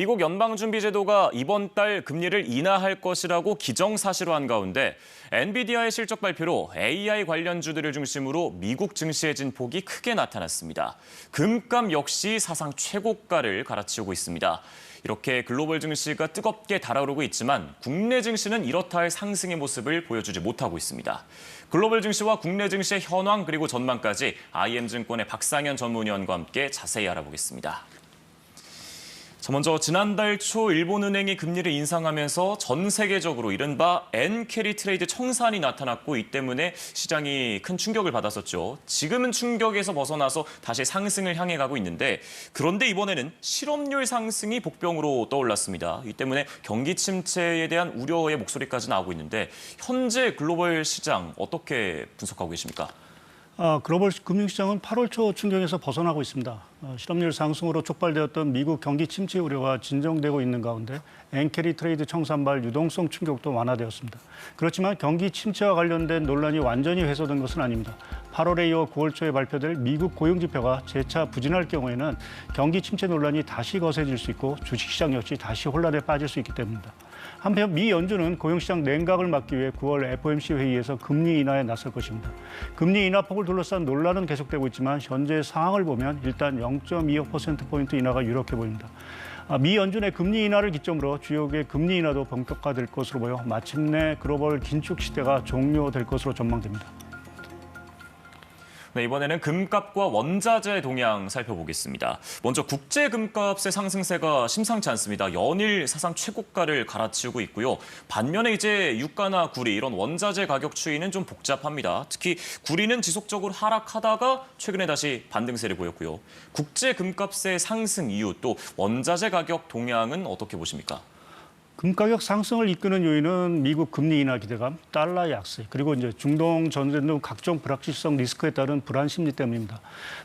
미국 연방준비제도가 이번 달 금리를 인하할 것이라고 기정사실화한 가운데 엔비디아의 실적 발표로 AI 관련주들을 중심으로 미국 증시의 진폭이 크게 나타났습니다. 금값 역시 사상 최고가를 갈아치우고 있습니다. 이렇게 글로벌 증시가 뜨겁게 달아오르고 있지만 국내 증시는 이렇다 할 상승의 모습을 보여주지 못하고 있습니다. 글로벌 증시와 국내 증시의 현황 그리고 전망까지 IM증권의 박상현 전문위원과 함께 자세히 알아보겠습니다. 자, 먼저 지난달 초 일본은행이 금리를 인상하면서 전 세계적으로 이른바 엔캐리 트레이드 청산이 나타났고 이 때문에 시장이 큰 충격을 받았었죠. 지금은 충격에서 벗어나서 다시 상승을 향해 가고 있는데 그런데 이번에는 실업률 상승이 복병으로 떠올랐습니다. 이 때문에 경기 침체에 대한 우려의 목소리까지 나오고 있는데 현재 글로벌 시장 어떻게 분석하고 계십니까? 글로벌 금융시장은 8월 초 충격에서 벗어나고 있습니다. 실업률 상승으로 촉발되었던 미국 경기 침체 우려가 진정되고 있는 가운데 엔캐리 트레이드 청산발 유동성 충격도 완화되었습니다. 그렇지만 경기 침체와 관련된 논란이 완전히 해소된 것은 아닙니다. 8월에 이어 9월 초에 발표될 미국 고용지표가 재차 부진할 경우에는 경기 침체 논란이 다시 거세질 수 있고 주식시장 역시 다시 혼란에 빠질 수 있기 때문입니다. 한편 미 연준은 고용시장 냉각을 막기 위해 9월 FOMC 회의에서 금리 인하에 나설 것입니다. 금리 인하폭을 둘러싼 논란은 계속되고 있지만 현재 상황을 보면 일단 0.25%포인트 인하가 유력해 보입니다. 미 연준의 금리 인하를 기점으로 주요국의 금리 인하도 본격화될 것으로 보여 마침내 글로벌 긴축 시대가 종료될 것으로 전망됩니다. 네, 이번에는 금값과 원자재 동향 살펴보겠습니다. 먼저 국제 금값의 상승세가 심상치 않습니다. 연일 사상 최고가를 갈아치우고 있고요. 반면에 이제 유가나 구리 이런 원자재 가격 추이는 좀 복잡합니다. 특히 구리는 지속적으로 하락하다가 최근에 다시 반등세를 보였고요. 국제 금값의 상승 이유 또 원자재 가격 동향은 어떻게 보십니까? 금가격 상승을 이끄는 요인은 미국 금리 인하 기대감, 달러 약세, 그리고 이제 중동 전쟁 등 각종 불확실성 리스크에 따른 불안 심리 때문입니다.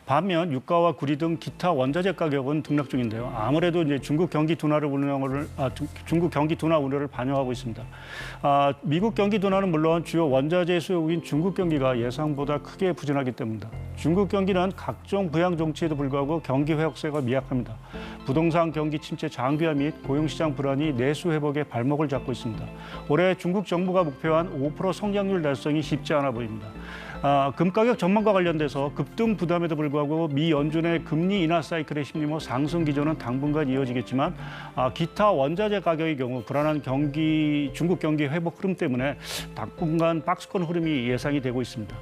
반면 유가와 구리 등 기타 원자재 가격은 등락 중인데요. 아무래도 이제 중국 경기 둔화 우려를 반영하고 있습니다. 미국 경기 둔화는 물론 주요 원자재 수요국인 중국 경기가 예상보다 크게 부진하기 때문입니다. 중국 경기는 각종 부양 정치에도 불구하고 경기 회복세가 미약합니다. 부동산 경기 침체 장기화 및 고용시장 불안이 내수 회복에 발목을 잡고 있습니다. 올해 중국 정부가 목표한 5% 성장률 달성이 쉽지 않아 보입니다. 금가격 전망과 관련돼서 급등 부담에도 불구하고 미 연준의 금리 인하 사이클의 심리모 상승 기조는 당분간 이어지겠지만 기타 원자재 가격의 경우 불안한 중국 경기 회복 흐름 때문에 당분간 박스권 흐름이 예상이 되고 있습니다.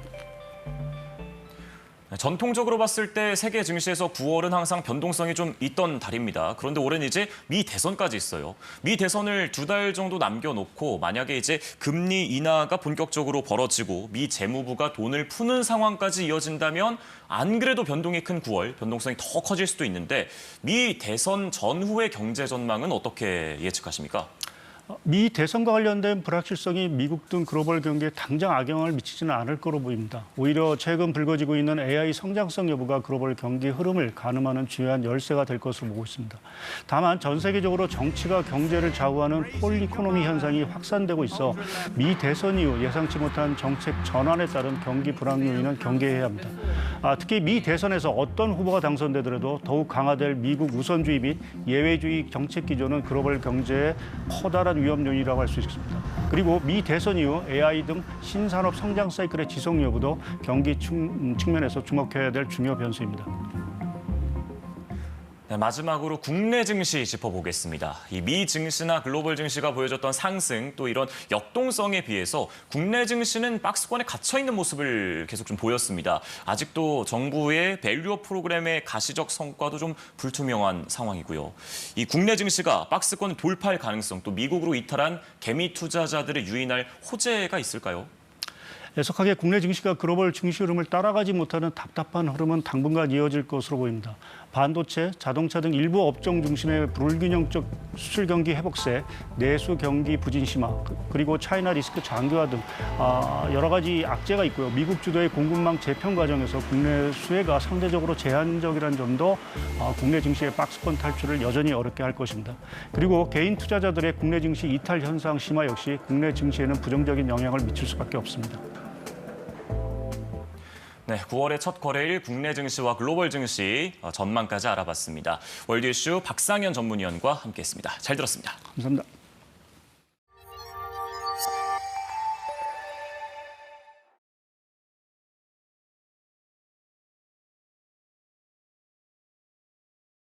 전통적으로 봤을 때 세계 증시에서 9월은 항상 변동성이 좀 있던 달입니다. 그런데 올해는 이제 미 대선까지 있어요. 미 대선을 2달 정도 남겨놓고 만약에 이제 금리 인하가 본격적으로 벌어지고 미 재무부가 돈을 푸는 상황까지 이어진다면 안 그래도 변동이 큰 9월, 변동성이 더 커질 수도 있는데 미 대선 전후의 경제 전망은 어떻게 예측하십니까? 미 대선과 관련된 불확실성이 미국 등 글로벌 경기에 당장 악영향을 미치지는 않을 거로 보입니다. 오히려 최근 불거지고 있는 AI 성장성 여부가 글로벌 경기 흐름을 가늠하는 중요한 열쇠가 될 것으로 보고 있습니다. 다만 전 세계적으로 정치가 경제를 좌우하는 폴리코노미 현상이 확산되고 있어 미 대선 이후 예상치 못한 정책 전환에 따른 경기 불황 요인은 경계해야 합니다. 특히 미 대선에서 어떤 후보가 당선되더라도 더욱 강화될 미국 우선주의 및 예외주의 정책 기조는 글로벌 경제에 커다란 위험 요인이라고 할 수 있습니다. 그리고 미 대선 이후 AI 등 신산업 성장 사이클의 지속 여부도 경기 측면에서 주목해야 될 중요 변수입니다. 네, 마지막으로 국내 증시 짚어보겠습니다. 이 미 증시나 글로벌 증시가 보여줬던 상승 또 이런 역동성에 비해서 국내 증시는 박스권에 갇혀있는 모습을 계속 좀 보였습니다. 아직도 정부의 밸류업 프로그램의 가시적 성과도 좀 불투명한 상황이고요. 이 국내 증시가 박스권을 돌파할 가능성 또 미국으로 이탈한 개미 투자자들을 유인할 호재가 있을까요? 애석하게 국내 증시가 글로벌 증시 흐름을 따라가지 못하는 답답한 흐름은 당분간 이어질 것으로 보입니다. 반도체, 자동차 등 일부 업종 중심의 불균형적 수출 경기 회복세, 내수 경기 부진 심화, 그리고 차이나 리스크 장기화 등 여러 가지 악재가 있고요. 미국 주도의 공급망 재편 과정에서 국내 수혜가 상대적으로 제한적이라는 점도 국내 증시의 박스권 탈출을 여전히 어렵게 할 것입니다. 그리고 개인 투자자들의 국내 증시 이탈 현상 심화 역시 국내 증시에는 부정적인 영향을 미칠 수밖에 없습니다. 네, 9월의 첫 거래일 국내 증시와 글로벌 증시 전망까지 알아봤습니다. 월드 이슈 박상현 전문위원과 함께했습니다. 잘 들었습니다. 감사합니다.